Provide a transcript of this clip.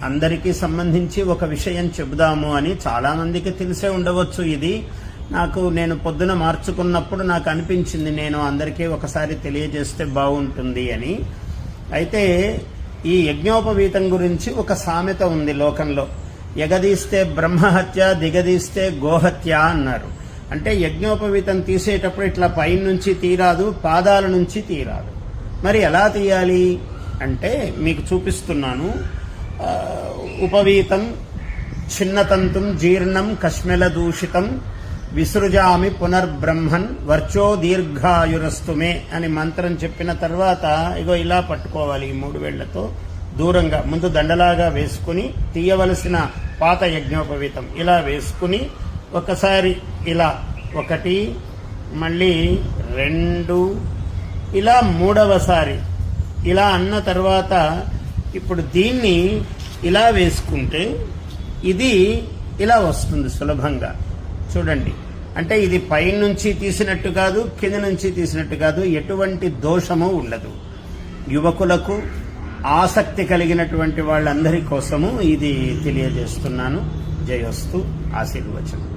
అందరికీ సంబంధించి ఒక విషయం చెబుదాము అని. చాలా మందికి తెలిసే ఉండవచ్చు. ఇది నేను పొద్దున మార్చుకున్నప్పుడు నాకు అనిపించింది నేను అందరికీ ఒకసారి తెలియజేస్తే బాగుంటుంది అని. అయితే ఈ యజ్ఞోపవీతం గురించి ఒక సామెత ఉంది లోకంలో. ఎగదీస్తే బ్రహ్మహత్య, దిగదీస్తే గోహత్య అన్నారు. అంటే యజ్ఞోపవీతం తీసేటప్పుడు ఇట్లా పైనుంచి తీరాదు, పాదాల నుంచి తీరాదు. మరి ఎలా తీయాలి అంటే మీకు చూపిస్తున్నాను. ఉపవీతం చిన్నతంతుం జీర్ణం కశ్మల దూషితం విసృజామి పునర్బ్రహ్మన్ వర్చో దీర్ఘాయురస్తుమే అని మంత్రం చెప్పిన తర్వాత ఇగో ఇలా పట్టుకోవాలి. ఈ 3 వేళ్లతో దూరంగా ముందు దండలాగా వేసుకుని తీయవలసిన పాత యజ్ఞోపవీతం ఇలా వేసుకుని ఒకసారి ఇలా 1, మళ్ళీ 2, ఇలా 3వసారి ఇలా అన్న తర్వాత ఇప్పుడు దీన్ని ఇలా వేసుకుంటే ఇది ఇలా వస్తుంది సులభంగా. చూడండి, అంటే ఇది పైనుంచి తీసినట్టు కాదు, కింద నుంచి తీసినట్టు కాదు, ఎటువంటి దోషము ఉండదు. యువకులకు, ఆసక్తి కలిగినటువంటి వాళ్ళందరి కోసము ఇది తెలియజేస్తున్నాను. జయోస్తు. ఆశీర్వచనం.